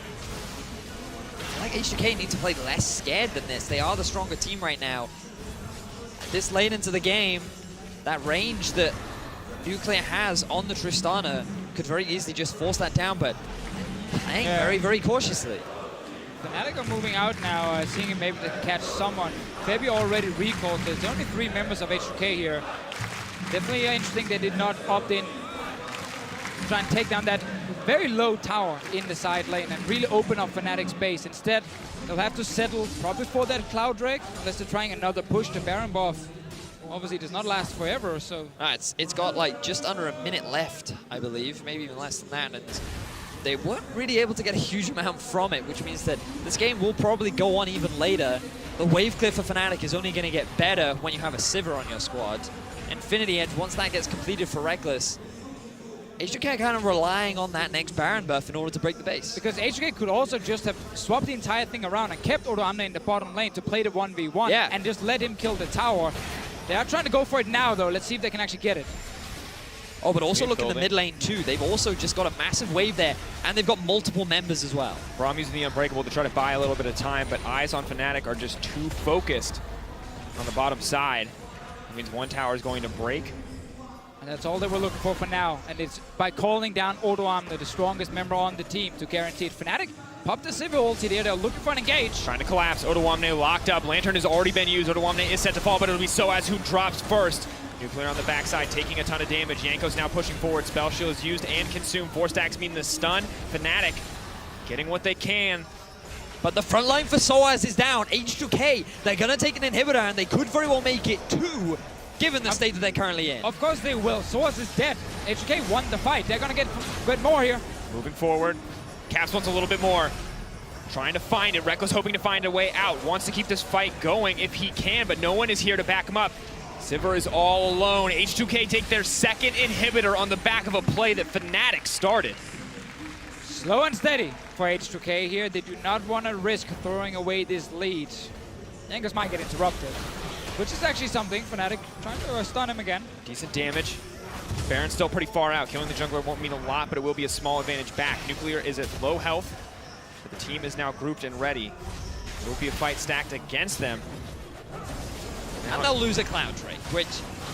I feel like H2K need to play less scared than this. They are the stronger team right now. this late into the game, that range that Nuclear has on the Tristana could very easily just force that down, but playing very, very cautiously. Fnatic are moving out now, seeing if maybe they can catch someone. Febby already recalled this. There are only 3 members of H2K here. Definitely interesting they did not opt in. Try and take down that very low tower in the side lane and really open up Fnatic's base. Instead, they'll have to settle probably for that Cloud Drake, unless they're trying another push. The Baron buff obviously does not last forever, so... It's got like just under a minute left, I believe, maybe even less than that. And they weren't really able to get a huge amount from it, which means that this game will probably go on even later. The wave clear for Fnatic is only going to get better when you have a Sivir on your squad. Infinity Edge, once that gets completed for Reckless, H2K are kind of relying on that next Baron buff in order to break the base. Because H2K could also just have swapped the entire thing around and kept odoamne in the bottom lane to play the 1v1 and just let him kill the tower. They are trying to go for it now, though. Let's see if they can actually get it. Oh, but also look in the mid lane, too. They've also just got a massive wave there, and they've got multiple members as well. Braum using the Unbreakable to try to buy a little bit of time, but eyes on Fnatic are just too focused on the bottom side. That means one tower is going to break. And that's all they were looking for now. And it's by calling down odoamne, the strongest member on the team, to guarantee it. Fnatic popped the Sivir ulti there. They're looking for an engage. Trying to collapse. odoamne locked up. Lantern has already been used. odoamne is set to fall, but it'll be Soaz who drops first. Nuclear on the backside, taking a ton of damage. Yanko's now pushing forward. Spell Shield is used and consumed. 4 stacks mean the stun. Fnatic getting what they can. But the front line for Soaz is down. H2K, they're going to take an inhibitor, and they could very well make it 2, given the state that they're currently in. Of course they will. Soaz is dead. H2K won the fight. They're going to get more here. Moving forward. Caps wants a little bit more. Trying to find it. Reckless hoping to find a way out. Wants to keep this fight going if he can, but no one is here to back him up. Sivir is all alone. H2K take their second inhibitor on the back of a play that Fnatic started. Slow and steady for H2K here. They do not want to risk throwing away this lead. Yankees might get interrupted, which is actually something. Fnatic trying to stun him again. Decent damage. Baron's still pretty far out. Killing the jungler won't mean a lot, but it will be a small advantage back. Nuclear is at low health, but the team is now grouped and ready. It will be a fight stacked against them. And they'll lose a Cloud Drake, which,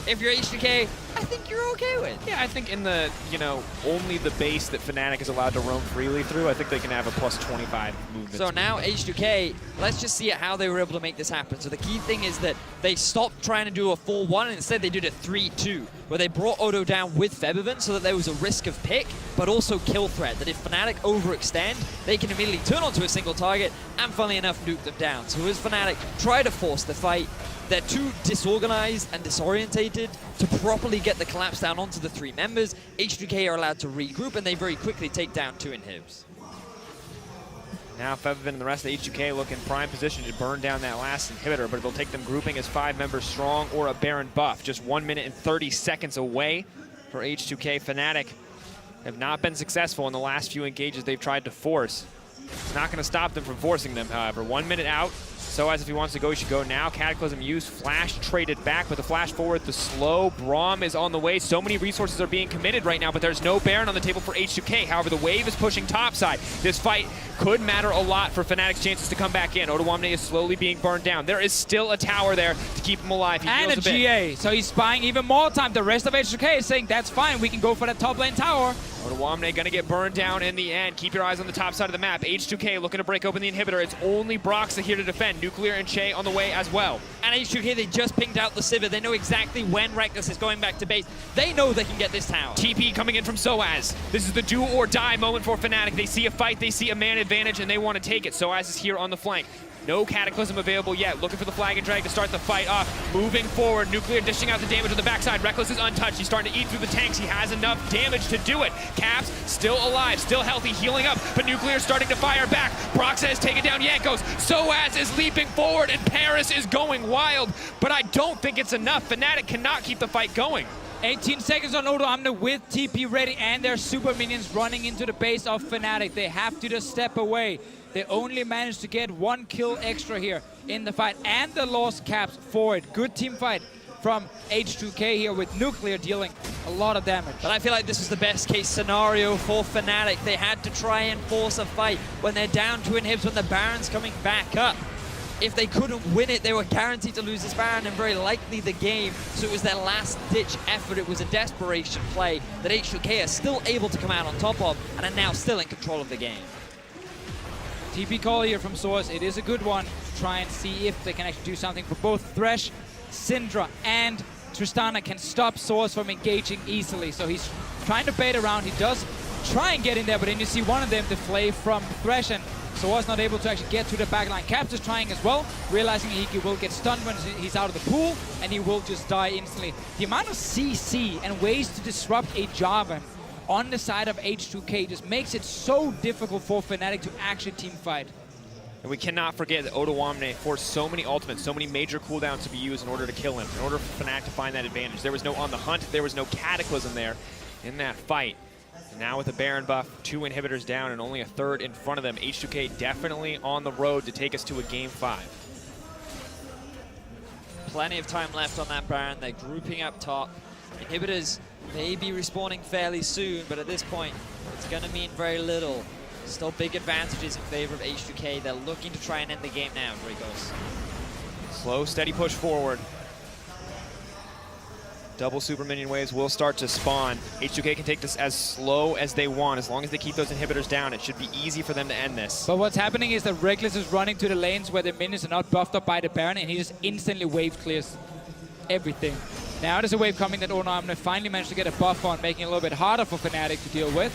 if you're H2K, I think you're okay with. Yeah, I think in the, only the base that Fnatic is allowed to roam freely through, I think they can have a plus 25 movement. So now H2K, let's just see how they were able to make this happen. So the key thing is that they stopped trying to do a 4-1, and instead they did a 3-2, where they brought Odo down with Febiven so that there was a risk of pick, but also kill threat, that if Fnatic overextend, they can immediately turn onto a single target, and funnily enough, nuke them down. So as Fnatic try to force the fight, they're too disorganized and disorientated to properly get the collapse down onto the 3 members. H2K are allowed to regroup, and they very quickly take down 2 inhibs. Now Febiven and the rest of the H2K look in prime position to burn down that last inhibitor, but it'll take them grouping as 5 members strong or a Baron buff. Just 1 minute and 30 seconds away for H2K. Fnatic have not been successful in the last few engages they've tried to force. It's not going to stop them from forcing them, however. 1 minute out. Soaz, if he wants to go, he should go now. Cataclysm used, Flash traded back, but the flash forward, the slow. Braum is on the way. So many resources are being committed right now, but there's no Baron on the table for H2K. However, the wave is pushing topside. This fight could matter a lot for Fnatic's chances to come back in. odoamne is slowly being burned down. There is still a tower there to keep him alive. He and a GA, so he's buying even more time. The rest of H2K is saying, that's fine, we can go for that top lane tower. odoamne gonna get burned down in the end. Keep your eyes on the top side of the map. H2K looking to break open the inhibitor. It's only Broxa here to defend. Nuclear and Che on the way as well. And H2K, they just pinged out the Sivir. They know exactly when Reckless is going back to base. They know they can get this tower. TP coming in from Soaz. This is the do or die moment for Fnatic. They see a fight, they see a man advantage, and they want to take it. Soaz is here on the flank. No Cataclysm available yet. Looking for the flag and drag to start the fight off. Moving forward. Nuclear dishing out the damage on the backside. Reckless is untouched. He's starting to eat through the tanks. He has enough damage to do it. Caps still alive, still healthy, healing up. But Nuclear starting to fire back. Broxa has taken down Yankos. Soaz is leaping forward, and Paris is going wild. But I don't think it's enough. Fnatic cannot keep the fight going. 18 seconds on odoamne with TP ready, and their super minions running into the base of Fnatic. They have to just step away. They only managed to get 1 kill extra here in the fight, and the lost caps for it. Good team fight from H2K here, with Nuclear dealing a lot of damage. But I feel like this was the best case scenario for Fnatic. They had to try and force a fight when they're down 2 inhibs, when the Baron's coming back up. if they couldn't win it, they were guaranteed to lose this Baron and very likely the game. So it was their last-ditch effort. It was a desperation play that H2K are still able to come out on top of and are now still in control of the game. TP call here from Source. It is a good one to try and see if they can actually do something for both Thresh, Syndra, and Tristana can stop Source from engaging easily. So he's trying to bait around. He does try and get in there, but then you see one of them deflay from Thresh, and Source not able to actually get to the backline. Caps is trying as well, realizing he will get stunned when he's out of the pool, and he will just die instantly. The amount of CC and ways to disrupt a Jarvan on the side of H2K just makes it so difficult for Fnatic to actually team fight. And we cannot forget that Ottawamne forced so many ultimates, so many major cooldowns to be used in order to kill him, in order for Fnatic to find that advantage. There was no On the Hunt, there was no Cataclysm there in that fight. And now with the Baron buff, 2 inhibitors down and only a third in front of them, H2K definitely on the road to take us to a Game 5. Plenty of time left on that Baron. They're grouping up top. Inhibitors may be respawning fairly soon, but at this point, it's going to mean very little. Still big advantages in favor of H2K. They're looking to try and end the game now, Dragos. Slow, steady push forward. Double super minion waves will start to spawn. H2K can take this as slow as they want. As long as they keep those inhibitors down, it should be easy for them to end this. But what's happening is that Reckless is running to the lanes where the minions are not buffed up by the Baron, and he just instantly wave clears everything. Now there's a wave coming that Ottawamne finally managed to get a buff on, making it a little bit harder for Fnatic to deal with.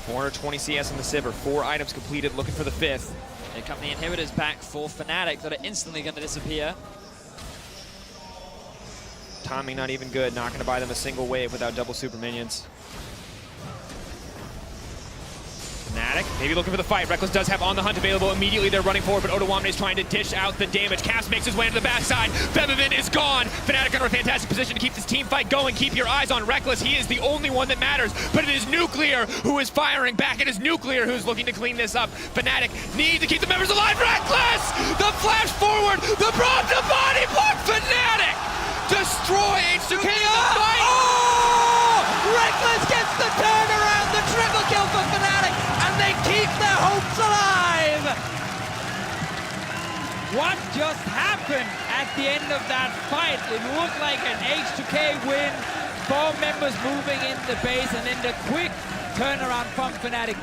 420 CS on the Sivir, 4 items completed, looking for the 5th. Here come the inhibitors back for Fnatic that are instantly going to disappear. Timing not even good, not going to buy them a single wave without double super minions. Fnatic, maybe looking for the fight. Reckless does have On the Hunt available. Immediately they're running forward, but Ottawamne is trying to dish out the damage. Caps makes his way into the backside. Bevivin is gone. Fnatic under a fantastic position to keep this team fight going. Keep your eyes on Reckless. He is the only one that matters, but it is Nuclear who is firing back. It is Nuclear who's looking to clean this up. Fnatic need to keep the members alive. Reckless! The flash forward, the broad to body block. Fnatic destroy H2K in the fight. Oh! Reckless gets the turnaround, the triple kill for Fnatic, and they keep their hopes alive! What just happened at the end of that fight? It looked like an H2K win. 4 members moving in the base, and then the quick turnaround from Fnatic.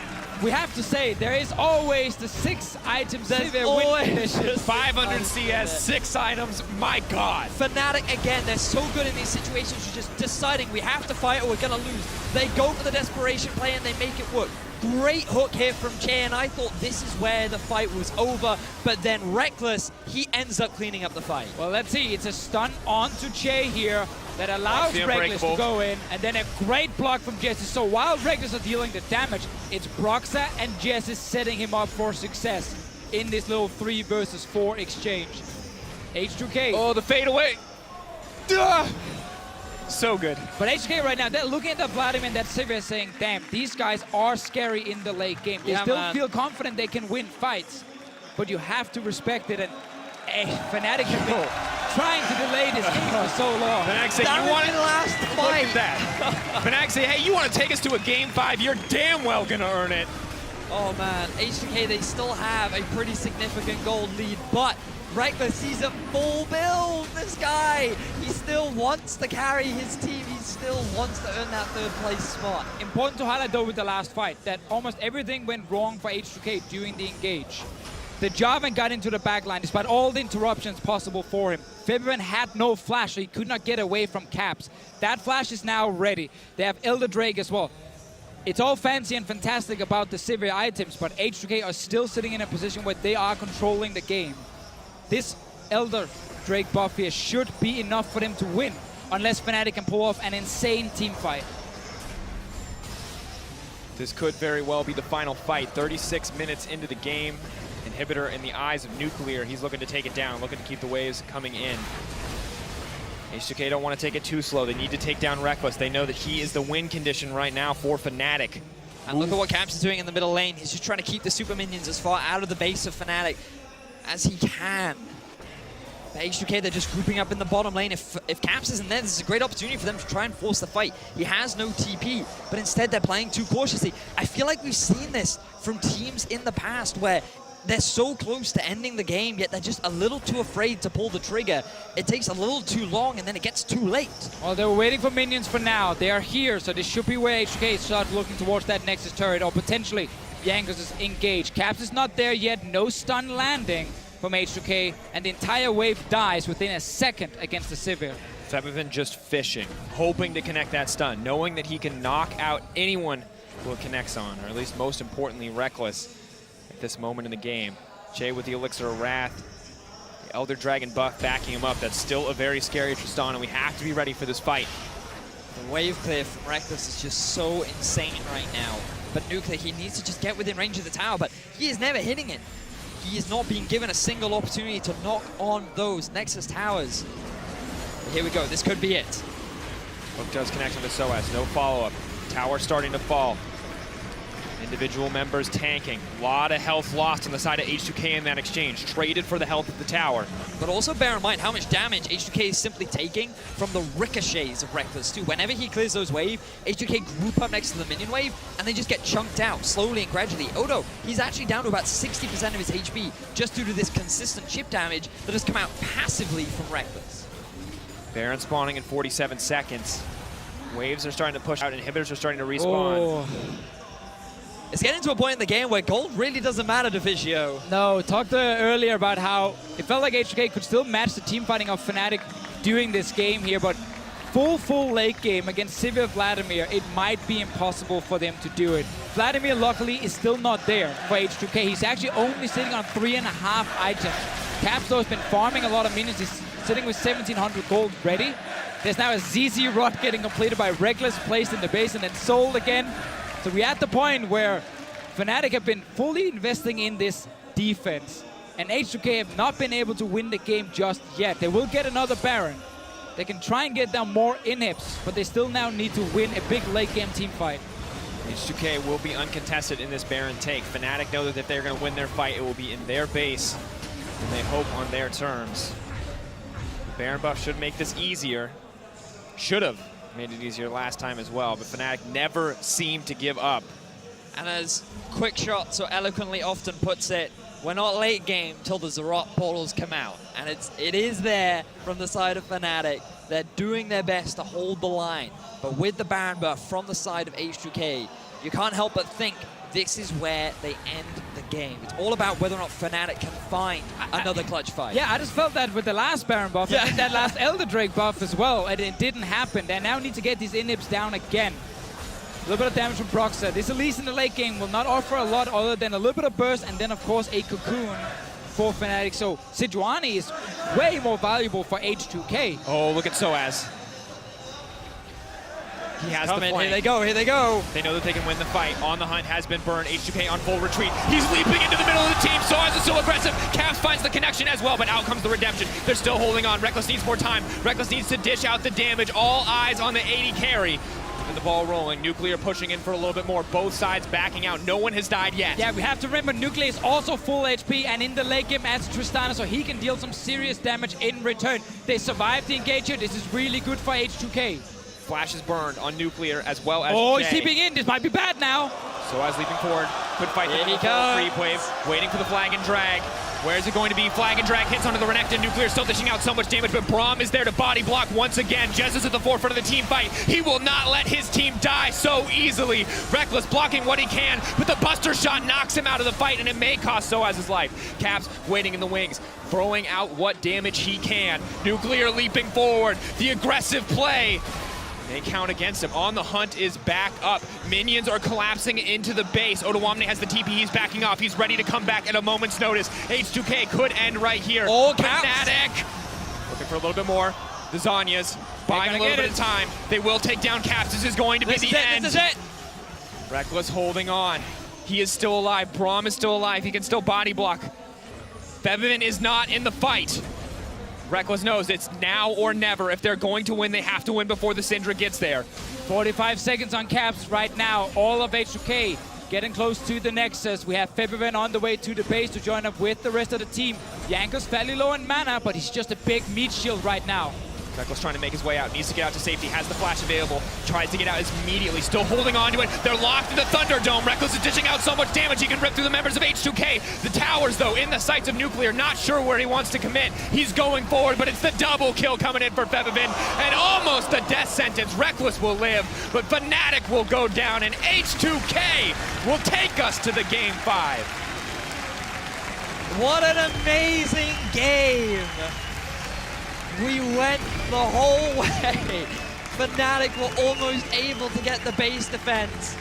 We have to say, there is always the 6 items that they're winning. 500 CS, 6 items, my God. Fnatic, again, they're so good in these situations. You're just deciding we have to fight or we're gonna lose. They go for the desperation play and they make it work. Great hook here from Che, and I thought this is where the fight was over, but then Reckless, he ends up cleaning up the fight. Well, let's see. It's a stun onto Che here that allows Reckless to go in, and then a great block from Jesse. So while Reckless are dealing the damage, it's Broxa and Jesse setting him up for success in this little 3 versus 4 exchange. H2K. Oh, the fadeaway. Duh. So good. But H2K right now, they're looking at the Vladimir and that Sivir saying, damn, these guys are scary in the late game. They still feel confident they can win fights, but you have to respect it. And Fnatic have been trying to delay this game for so long. Fnatic say, That you want was the last fight. Look at that. Fnatic say, hey, you want to take us to a Game 5? You're damn well going to earn it. Oh man, H2K, they still have a pretty significant gold lead, but Reckless sees a full build. This guy, he still wants to carry his team. He still wants to earn that 3rd place spot. Important to highlight though with the last fight that almost everything went wrong for H2K during the engage. The Jarvan got into the backline despite all the interruptions possible for him. Febvin had no flash, so he could not get away from Caps. That flash is now ready. They have Elder Drake as well. It's all fancy and fantastic about the Sivir items, but H2K are still sitting in a position where they are controlling the game. This Elder Drake buff here should be enough for them to win, unless Fnatic can pull off an insane team fight. This could very well be the final fight. 36 minutes into the game. Inhibitor in the eyes of Nuclear. He's looking to take it down, looking to keep the waves coming in. H2K don't want to take it too slow. They need to take down Reckless. They know that he is the win condition right now for Fnatic. And look at what Caps is doing in the middle lane. He's just trying to keep the super minions as far out of the base of Fnatic as he can. But H2K, they're just grouping up in the bottom lane. If Caps isn't there, this is a great opportunity for them to try and force the fight. He has no TP, but instead they're playing too cautiously. I feel like we've seen this from teams in the past where they're so close to ending the game, yet they're just a little too afraid to pull the trigger. It takes a little too long, and then it gets too late. Well, they were waiting for minions for now. They are here, so this should be where H2K start looking towards that Nexus turret, or potentially Jankos is engaged. Caps is not there yet. No stun landing from H2K, and the entire wave dies within a second against the Sivir. Febiven just fishing, hoping to connect that stun, knowing that he can knock out anyone who it connects on, or at least most importantly, Reckless at this moment in the game. Jay with the Elixir of Wrath, the Elder Dragon buff backing him up. That's still a very scary Tristan, and we have to be ready for this fight. The wave clear from Reckless is just so insane right now. But Nuclear, he needs to just get within range of the tower, but he is never hitting it. He is not being given a single opportunity to knock on those Nexus towers. Here we go, this could be it. Hook does connect on the SOAS, no follow-up. Tower starting to fall. Individual members tanking. A lot of health lost on the side of H2K in that exchange. Traded for the health of the tower. But also bear in mind how much damage H2K is simply taking from the ricochets of Reckless too. Whenever he clears those waves, H2K group up next to the minion wave and they just get chunked out slowly and gradually. Odo, he's actually down to about 60% of his HP just due to this consistent chip damage that has come out passively from Reckless. Baron spawning in 47 seconds. Waves are starting to push out, inhibitors are starting to respawn. Oh. It's getting to a point in the game where gold really doesn't matter to Fischio. No, talked earlier about how it felt like H2K could still match the team fighting of Fnatic during this game here, but full late game against Sivir Vladimir, it might be impossible for them to do it. Vladimir, luckily, is still not there for H2K. He's actually only sitting on 3.5 items. Caps, though, has been farming a lot of minions. He's sitting with 1,700 gold ready. There's now a ZZ rod getting completed by Reckless, placed in the base and then sold again. So we're at the point where Fnatic have been fully investing in this defense, and H2K have not been able to win the game just yet. They will get another Baron. They can try and get down more inhibs, but they still now need to win a big late game team fight. H2K will be uncontested in this Baron take. Fnatic know that if they're going to win their fight, it will be in their base, and they hope on their terms. The Baron buff should make this easier. Should have made it easier last time as well, but Fnatic never seemed to give up. And as Quickshot so eloquently often puts it, we're not late game till the Zarot portals come out. And it is there from the side of Fnatic. They're doing their best to hold the line. But with the Baron buff from the side of H2K, you can't help but think this is where they end the game. It's all about whether or not Fnatic can find another clutch fight. Yeah, I just felt that with the last Baron buff, Yeah. and that last Elder Drake buff as well, and it didn't happen. They now need to get these inhibs down again. A little bit of damage from Proxer. This Elise in the late game will not offer a lot other than a little bit of burst, and then of course a cocoon for Fnatic. So Sejuani is way more valuable for H2K. Oh, look at SOAS. He has the flank. Here they go, here they go. They know that they can win the fight. On the Hunt has been burned. H2K on full retreat. He's leaping into the middle of the team. SOAS is still aggressive. Caps finds the connection as well, but out comes the redemption. They're still holding on. Reckless needs more time. Reckless needs to dish out the damage. All eyes on the 80 carry. And the ball rolling. Nuclear pushing in for a little bit more. Both sides backing out. No one has died yet. Yeah, we have to remember Nuclear is also full HP, and in the late game adds Tristana, so he can deal some serious damage in return. They survived the engagement. This is really good for H2K. Flash is burned on Nuclear as well as Oh, Jay. he's sleeping in. This might be bad now. SOAS leaping forward. Could fight Here the he comes. creep wave. Waiting for the flag and drag. Where is it going to be? Flag and drag hits onto the Renekton. Nuclear still dishing out so much damage, but Braum is there to body block once again. Jez is at the forefront of the team fight. He will not let his team die so easily. Reckless blocking what he can, but the Buster shot knocks him out of the fight, and it may cost SOAS his life. Caps waiting in the wings, throwing out what damage he can. Nuclear leaping forward. The aggressive play. They count against him. On the Hunt is back up. Minions are collapsing into the base. Odoamne has the TP. He's backing off. He's ready to come back at a moment's notice. H2K could end right here. Oh, Caps. Fnatic looking for a little bit more. The Zanyas buying a little bit of time. They will take down Caps. This is going to be the end. This is it. Reckless holding on. He is still alive. Braum is still alive. He can still body block. Febiven is not in the fight. Reckless knows it's now or never. If they're going to win, they have to win before the Syndra gets there. 45 seconds on Caps right now. All of H2K getting close to the Nexus. We have Febiven on the way to the base to join up with the rest of the team. Jankos fairly low in mana, but he's just a big meat shield right now. Reckless trying to make his way out, needs to get out to safety, has the flash available, tries to get out immediately, still holding on to it. They're locked in the Thunderdome. Reckless is dishing out so much damage he can rip through the members of H2K. The towers, though, in the sights of Nuclear, not sure where he wants to commit. He's going forward, but it's the double kill coming in for Fevivin, and almost a death sentence. Reckless will live, but Fnatic will go down, and H2K will take us to the Game 5. What an amazing game! We went the whole way. Fnatic were almost able to get the base defense,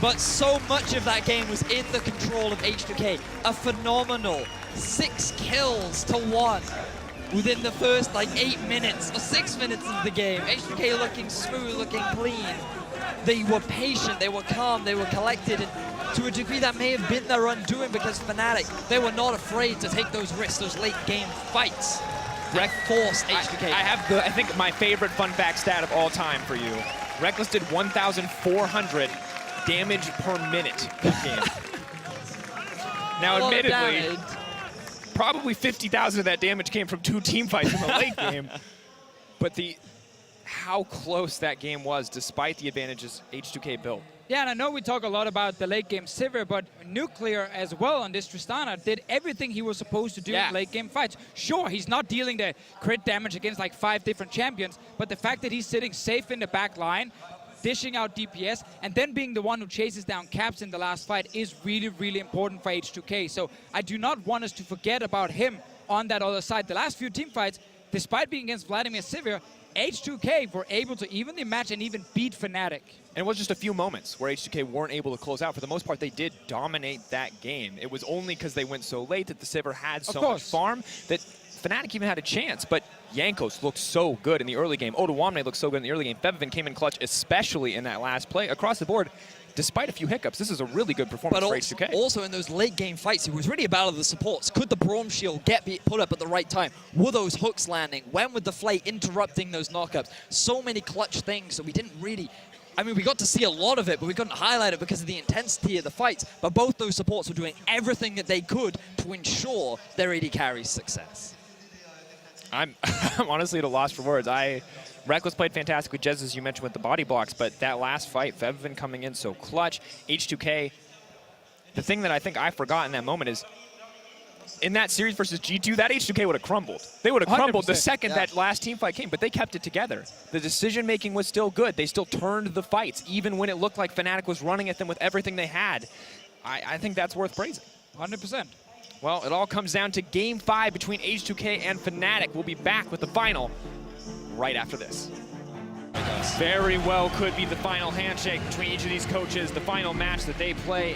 but so much of that game was in the control of H2K. A phenomenal 6 kills to 1 within the first 8 minutes or 6 minutes of the game. H2K looking smooth, looking clean. They were patient, they were calm, they were collected, and to a degree that may have been their undoing because Fnatic, they were not afraid to take those risks, those late game fights. Forced H2K. I think my favorite fun fact stat of all time for you. Reckless did 1,400 damage per minute that game. Now, admittedly, probably 50,000 of that damage came from 2 team fights in the late game. But how close that game was, despite the advantages H2K built. Yeah, and I know we talk a lot about the late game Sivir, but Nuclear as well on this Tristana did everything he was supposed to do in late game fights. Sure, he's not dealing the crit damage against 5 different champions, but the fact that he's sitting safe in the back line, dishing out DPS, and then being the one who chases down Caps in the last fight is really, really important for H2K. So I do not want us to forget about him on that other side. The last few team fights, despite being against Vladimir Sivir, H2K were able to even the match and even beat Fnatic. And it was just a few moments where H2K weren't able to close out. For the most part, they did dominate that game. It was only because they went so late that the Sivir had so much farm that Fnatic even had a chance. But Jankos looked so good in the early game. Odoamne looked so good in the early game. Fevivin came in clutch, especially in that last play. Across the board, despite a few hiccups, this is a really good performance for H2K. Also in those late game fights, it was really a battle of the supports. Could the Braum Shield get put up at the right time? Were those hooks landing? When would the Flay interrupting those knockups? So many clutch things that we didn't really... I mean, we got to see a lot of it, but we couldn't highlight it because of the intensity of the fights. But both those supports were doing everything that they could to ensure their AD carry's success. I'm honestly at a loss for words. Reckless played fantastically, Jez, as you mentioned, with the body blocks, but that last fight, Fevivin coming in so clutch. H2K, the thing that I think I forgot in that moment is, in that series versus G2, that H2K would have crumbled. They would have crumbled the second that last team fight came, but they kept it together. The decision-making was still good. They still turned the fights, even when it looked like Fnatic was running at them with everything they had. I think that's worth praising. 100%. Well, it all comes down to Game 5 between H2K and Fnatic. We'll be back with the final right after this. Very well could be the final handshake between each of these coaches, the final match that they play.